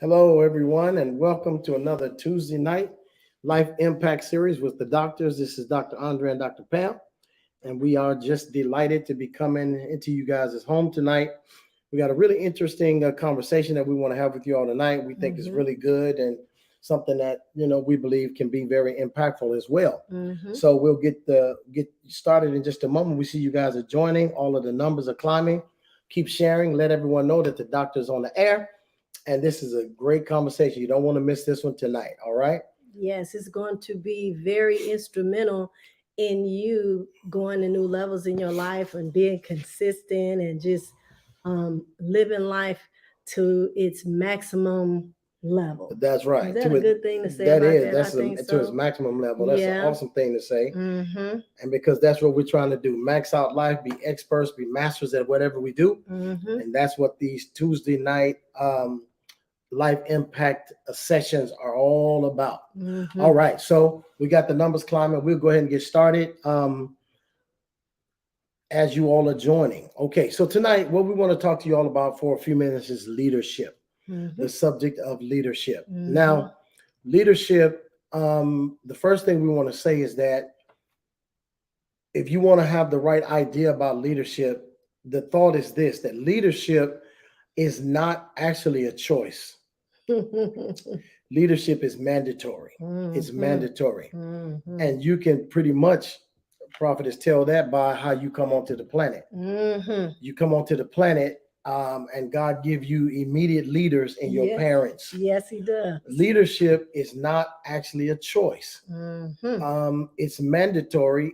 Hello, everyone, and welcome to another Tuesday night Life Impact Series with the doctors. This is Dr. Andre and Dr. Pam, and we are just delighted to be coming into you guys' home tonight. We got a really interesting conversation that we want to have with you all tonight. We think is really good and something that we believe can be very impactful as well. So we'll get started in just a moment. We see you guys are joining. All of the numbers are climbing. Keep sharing. Let everyone know that the doctor's on the air. And this is a great conversation. You don't want to miss this one tonight. All right. Yes, it's going to be very instrumental in you going to new levels in your life and being consistent and just living life to its maximum level. That's right. Is that a good thing to say That about is. that? That's I think to its so. maximum level. That's an Yeah. awesome thing to say. Mm-hmm. And because that's what we're trying to do. Max out life, be experts, be masters at whatever we do. Mm-hmm. And that's what these Tuesday night life impact sessions are all about. Mm-hmm. All right. So we got the numbers climbing. We'll go ahead and get started. As you all are joining. Okay, so tonight, what we want to talk to you all about for a few minutes is leadership, the subject of leadership. Now, leadership, the first thing we want to say is that if you want to have the right idea about leadership, the thought is this, that leadership is not actually a choice. Leadership is mandatory. It's mandatory. And you can pretty much, prophetess, tell that by how you come onto the planet. You come onto the planet and God give you immediate leaders in your parents. Yes, he does. Leadership is not actually a choice. It's mandatory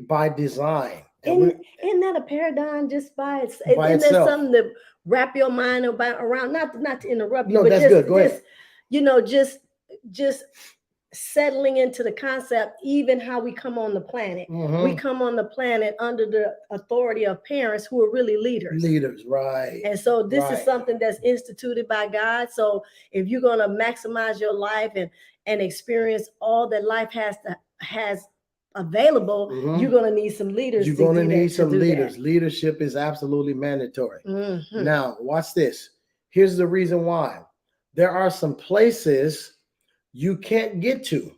by design. Isn't that a paradigm just by itself? By Isn't itself. that something to wrap your mind around? Not to interrupt you, No, but that's just, good. Go ahead. Just settling into the concept, even how we come on the planet. We come on the planet under the authority of parents who are really leaders. Leaders, right. And so this is something that's instituted by God. So if you're going to maximize your life and experience all that life has available, you're going to need some leaders. You're going to need some leaders. Leadership is absolutely mandatory. Now, watch this. Here's the reason why. There are some places you can't get to,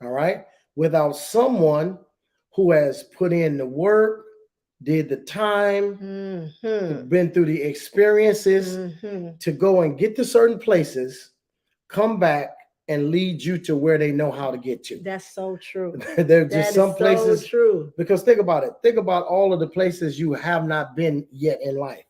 all right, without someone who has put in the work, did the time, been through the experiences to go and get to certain places, come back and lead you to where they know how to get you. That's so true. There are just some places. So true. Because think about it. Think about all of the places you have not been yet in life.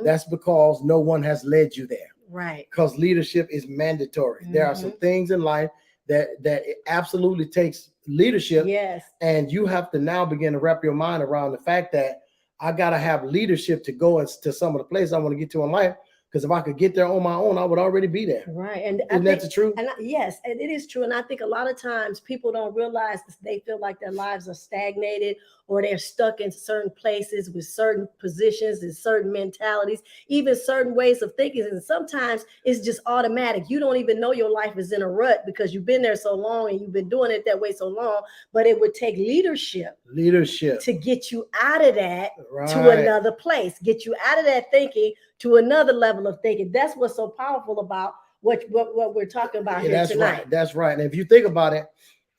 That's because no one has led you there. Right. Because leadership is mandatory. There are some things in life that it absolutely takes leadership. Yes. And you have to now begin to wrap your mind around the fact that I got to have leadership to go to some of the places I want to get to in life. Because if I could get there on my own, I would already be there. Right. And isn't that the truth? Yes, and it is true. And I think a lot of times people don't realize they feel like their lives are stagnated or they're stuck in certain places with certain positions and certain mentalities, even certain ways of thinking. And sometimes it's just automatic. You don't even know your life is in a rut because you've been there so long and you've been doing it that way so long. But it would take leadership to get you out of that to another place, get you out of that thinking to another level of thinking. That's what's so powerful about what we're talking about here tonight. That's right. And if you think about it,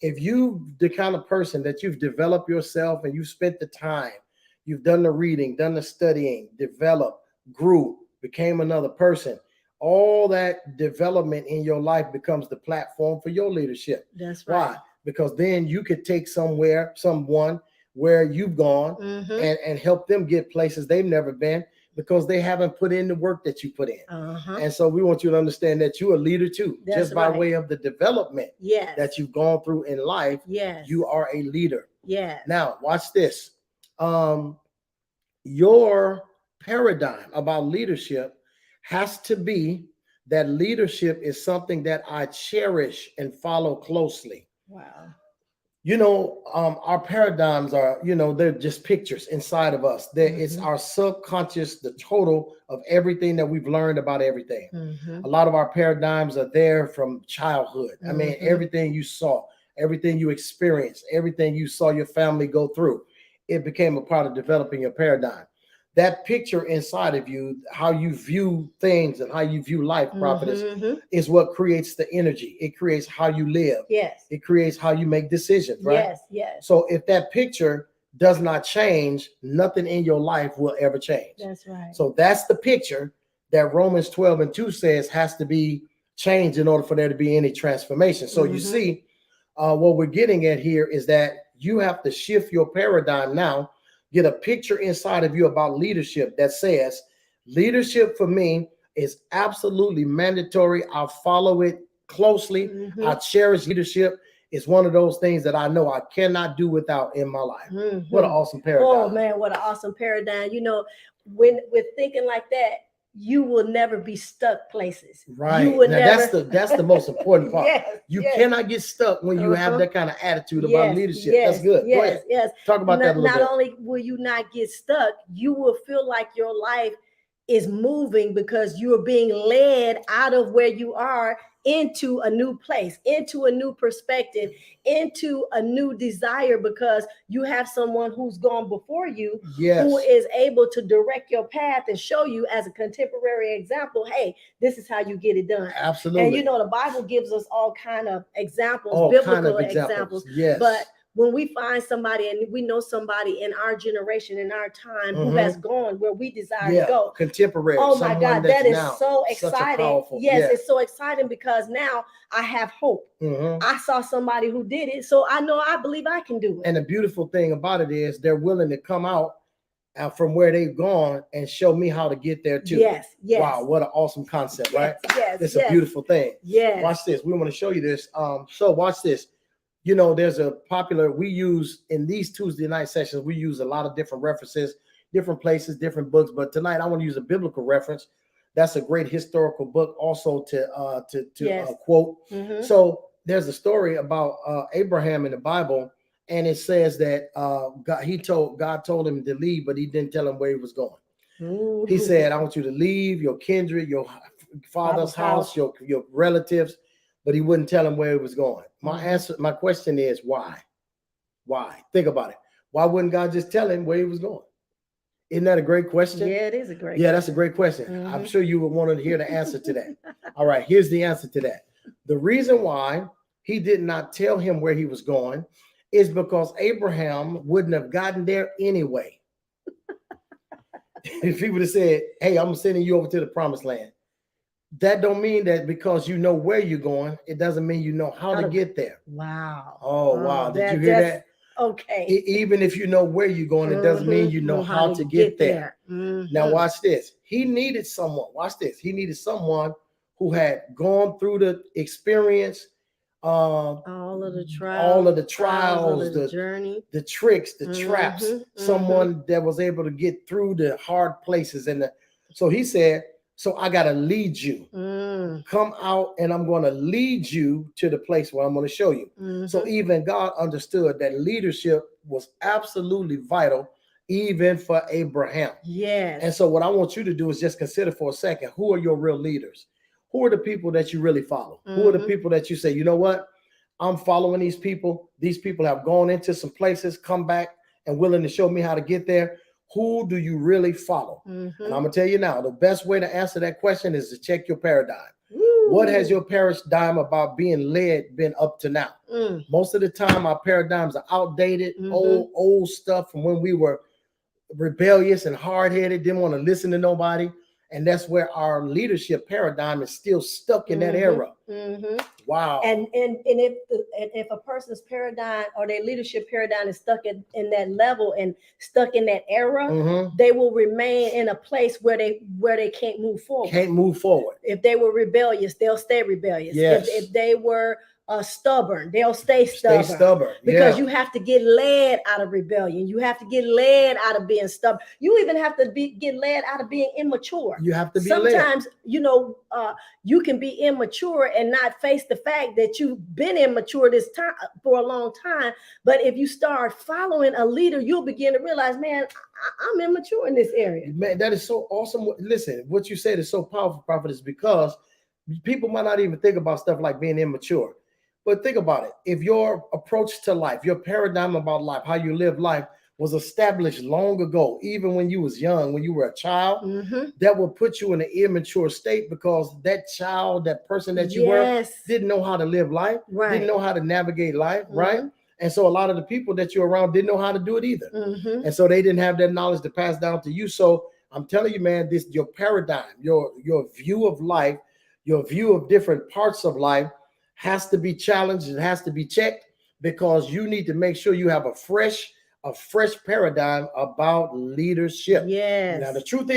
if you the kind of person that you've developed yourself and you spent the time, you've done the reading, done the studying, developed, grew, became another person, all that development in your life becomes the platform for your leadership. That's right. Why? Because then you could take someone where you've gone and help them get places they've never been, because they haven't put in the work that you put in. And so we want you to understand that you're a leader too. Just by way of the development that you've gone through in life, you are a leader. Now, watch this. Your paradigm about leadership has to be that leadership is something that I cherish and follow closely. Wow. Our paradigms are, they're just pictures inside of us. It's our subconscious, the total of everything that we've learned about everything. A lot of our paradigms are there from childhood. I mean, everything you saw, everything you experienced, everything you saw your family go through, it became a part of developing your paradigm. that picture inside of you, how you view things and how you view life, prophetess, is what creates the energy. It creates how you live. Yes. It creates how you make decisions, right? Yes, yes. So if that picture does not change, nothing in your life will ever change. That's right. So that's the picture that Romans 12:2 says has to be changed in order for there to be any transformation. So you see, what we're getting at here is that you have to shift your paradigm now, get a picture inside of you about leadership that says, leadership for me is absolutely mandatory. I'll follow it closely. I cherish leadership. It's one of those things that I know I cannot do without in my life. What an awesome paradigm. Oh man, what an awesome paradigm. You know, when with thinking like that, you will never be stuck places. Right. You will now, never... that's the most important part. You cannot get stuck when you have that kind of attitude about leadership. That's good. Go ahead. Yes. Talk about that a little bit. Not only will you not get stuck, you will feel like your life is moving because you are being led out of where you are into a new place, into a new perspective, into a new desire, because you have someone who's gone before you, who is able to direct your path and show you as a contemporary example, hey, this is how you get it done. Absolutely. And you know, the Bible gives us all kind of examples, biblical examples. Yes. But when we find somebody and we know somebody in our generation, in our time, who has gone where we desire to go. Contemporary. Oh my God, that is so exciting. Yes, it's so exciting because now I have hope. I saw somebody who did it, so I believe I can do it. And the beautiful thing about it is they're willing to come out from where they've gone and show me how to get there too. Yes. Wow, what an awesome concept, right? Yes. It's a beautiful thing. Yes. Watch this. We want to show you this. So watch this. You know, there's a popular, we use in these Tuesday night sessions, we use a lot of different references, different places, different books. But tonight I want to use a biblical reference. That's a great historical book also to quote. So there's a story about Abraham in the Bible, and it says that God told him to leave, but he didn't tell him where he was going. He said, I want you to leave your kindred, your father's house, your relatives. But he wouldn't tell him where he was going. My question is why? Why? Think about it. Why wouldn't God just tell him where he was going? Isn't that a great question? Yeah, it is a great question. That's a great question. I'm sure you would want to hear the answer to that. All right, here's the answer to that. The reason why he did not tell him where he was going is because Abraham wouldn't have gotten there anyway. If he would have said, hey, I'm sending you over to the promised land. That don't mean that because you know where you're going, it doesn't mean you know how to get there. Wow. Oh, wow. Did you hear that? Okay. Even if you know where you're going, it doesn't mean you know how to get there. Now, watch this. He needed someone. Watch this. He needed someone who had gone through the experience, all of the trials, the journey, the tricks, the traps. Someone that was able to get through the hard places. So he said, so I got to lead you. Come out and I'm going to lead you to the place where I'm going to show you. So even God understood that leadership was absolutely vital, even for Abraham. Yes. And so what I want you to do is just consider for a second, who are your real leaders? Who are the people that you really follow? Who are the people that you say, you know what? I'm following these people. These people have gone into some places, come back and willing to show me how to get there. Who do you really follow? And I'm going to tell you now, the best way to answer that question is to check your paradigm. What has your paradigm about being led been up to now? Most of the time, our paradigms are outdated, old stuff from when we were rebellious and hard-headed, didn't want to listen to nobody. And that's where our leadership paradigm is still stuck in that era. Wow. And if a person's paradigm or their leadership paradigm is stuck in that level and stuck in that era, they will remain in a place where they can't move forward. If they were rebellious, they'll stay rebellious. Yes. If they were stubborn, they'll stay stubborn. Because you have to get led out of rebellion. You have to get led out of being stubborn. You even have to get led out of being immature. You have to be sometimes led. You know, you can be immature and not face the fact that you've been immature this time for a long time. But if you start following a leader, you'll begin to realize, man, I'm immature in this area. Man, that is so awesome. Listen, what you said is so powerful, Prophet, is because people might not even think about stuff like being immature. But think about it. If your approach to life, your paradigm about life, how you live life was established long ago, even when you was young, when you were a child, that will put you in an immature state because that child, that person that you were, didn't know how to live life, didn't know how to navigate life, right? And so a lot of the people that you're around didn't know how to do it either. And so they didn't have that knowledge to pass down to you. So I'm telling you, man, this your paradigm, your view of life, your view of different parts of life has to be challenged. It has to be checked because you need to make sure you have a fresh paradigm about leadership. Yes. Now the truth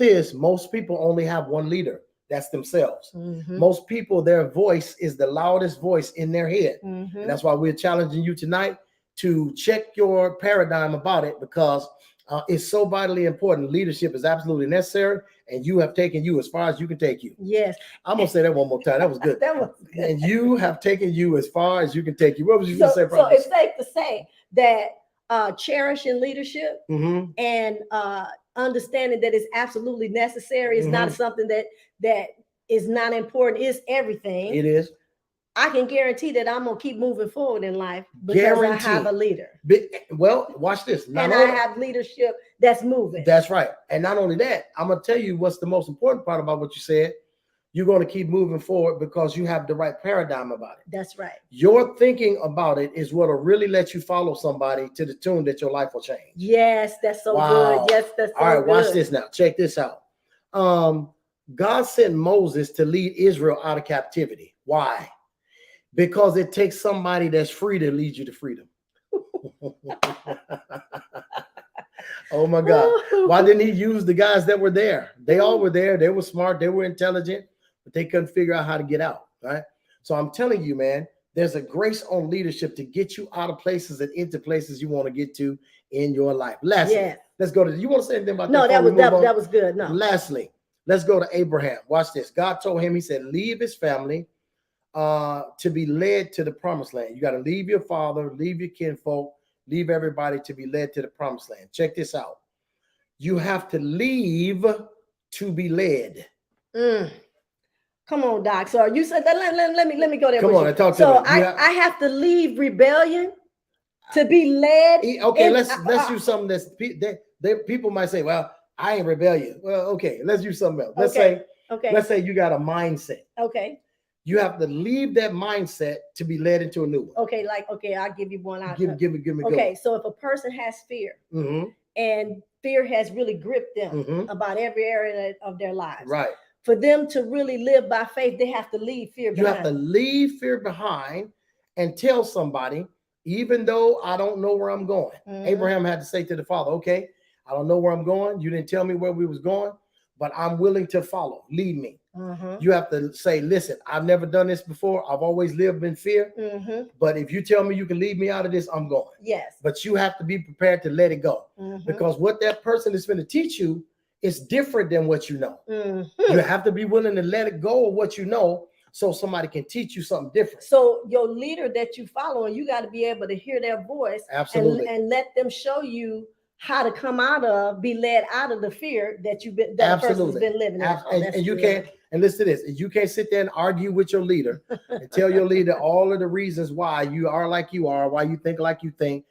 is most people only have one leader. That's themselves. Most people, their voice is the loudest voice in their head. And that's why we're challenging you tonight to check your paradigm about it because it's so vitally important. Leadership is absolutely necessary, and you have taken you as far as you can take you. Yes. I'm going to say that one more time. That was good. That was good. And you have taken you as far as you can take you. What was you going to say, So it's safe to say that cherishing leadership and understanding that it's absolutely necessary is not something that is not important. It's everything. It is. I can guarantee that I'm gonna keep moving forward in life because I have a leader. Well, watch this. And I have leadership that's moving. That's right. And not only that, I'm gonna tell you what's the most important part about what you said. You're going to keep moving forward because you have the right paradigm about it. That's right. Your thinking about it is what will really let you follow somebody to the tune that your life will change. Yes, that's so good. Yes, that's so good. All right, watch this now. Check this out. God sent Moses to lead Israel out of captivity. Why? Because it takes somebody that's free to lead you to freedom. Oh my God. Why didn't he use the guys that were there? They all were there. They were smart. They were intelligent, but they couldn't figure out how to get out. Right. So I'm telling you, man, there's a grace on leadership to get you out of places and into places you want to get to in your life. Lastly, let's go to, you want to say anything about that? No, that was good. No. Lastly, let's go to Abraham. Watch this. God told him, he said, leave his family to be led to the promised land. You got to leave your father, leave your kinfolk, leave everybody to be led to the promised land. Check this out. You have to leave to be led. Come on, Doc. So you said that. Let me go there. Come on, talk to me. So I have to leave rebellion to be led. Okay, let's use something that's people might say, well, I ain't rebellious. Well, okay, let's use something else. Let's say you got a mindset. Okay. You have to leave that mindset to be led into a new one. Okay, I'll give you one. Give me. Okay, so if a person has fear and fear has really gripped them about every area of their lives, right? For them to really live by faith, they have to leave fear behind. You have to leave fear behind and tell somebody, even though I don't know where I'm going. Abraham had to say to the father, okay, I don't know where I'm going. You didn't tell me where we was going, but I'm willing to follow. Lead me. You have to say, listen, I've never done this before. I've always lived in fear. But if you tell me you can lead me out of this, I'm going. Yes. But you have to be prepared to let it go. Because what that person is going to teach you is different than what you know. You have to be willing to let it go of what you know so somebody can teach you something different. So your leader that you follow, you got to be able to hear their voice. Absolutely. And let them show you how to come out of, be led out of the fear that that person's been living in. And you can't, and listen to this, you can't sit there and argue with your leader and tell your leader all of the reasons why you are like you are, why you think like you think,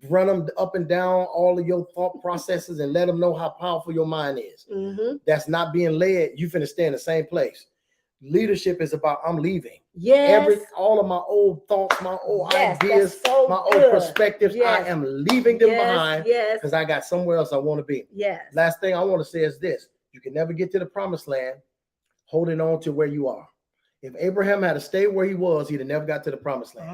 run them up and down all of your thought processes and let them know how powerful your mind is. That's not being led. You finna stay in the same place. Leadership is about, I'm leaving. Yes. All of my old thoughts, my old ideas, my old perspectives, I am leaving them behind because I got somewhere else I want to be. Yes. Last thing I want to say is this. You can never get to the promised land holding on to where you are. If Abraham had to stay where he was, he'd have never got to the promised land.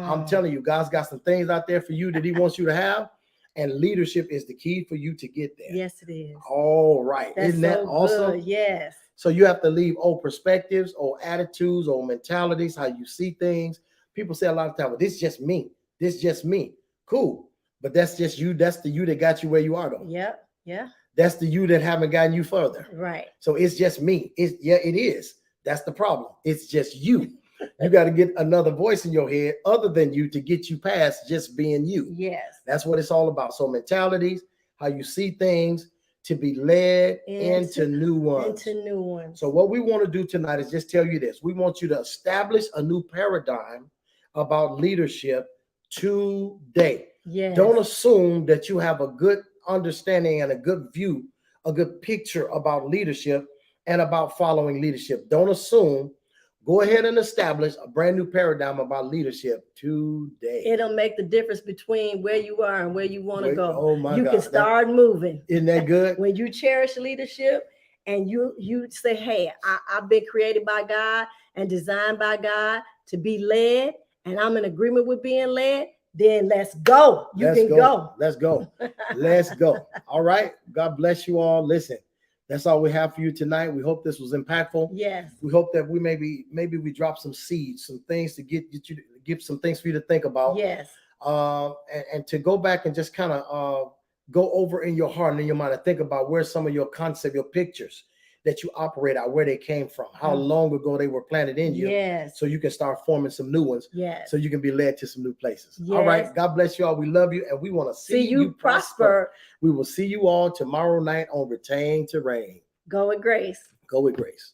I'm telling you, God's got some things out there for you that he wants you to have. And leadership is the key for you to get there. Yes, it is. All right. Isn't that awesome? Yes. So you have to leave old perspectives, old attitudes, old mentalities, how you see things. People say a lot of times, well, this is just me. This is just me. Cool. But that's just you. That's the you that got you where you are, though. Yep. Yeah. That's the you that haven't gotten you further. Right. So it's just me. It is. That's the problem. It's just you. You got to get another voice in your head other than you to get you past just being you. Yes. That's what it's all about. So mentalities, how you see things, to be led into new ones. So what we want to do tonight is just tell you this. We want you to establish a new paradigm about leadership today. Yes. Don't assume that you have a good understanding and a good view, a good picture about leadership and about following leadership. Don't assume. Go ahead and establish a brand new paradigm about leadership today. It'll make the difference between where you are and where you want to go. Oh my you God. can start moving. Isn't that good? When you cherish leadership and you say, hey, I've been created by God and designed by God to be led, and I'm in agreement with being led, then let's go. You can go. Let's go. Let's go. All right. God bless you all. Listen, that's all we have for you tonight. We hope this was impactful. Yes. We hope that we maybe we drop some seeds, some things to get you to give some things for you to think about. Yes. And to go back and just kind of go over in your heart and in your mind and think about where some of your concept, your pictures that you operate out, where they came from, how long ago they were planted in you. Yes. So you can start forming some new ones. Yes. So you can be led to some new places. Yes. All right. God bless you all. We love you. And we want to see you prosper. We will see you all tomorrow night on Retain to Reign. Go with grace. Go with grace.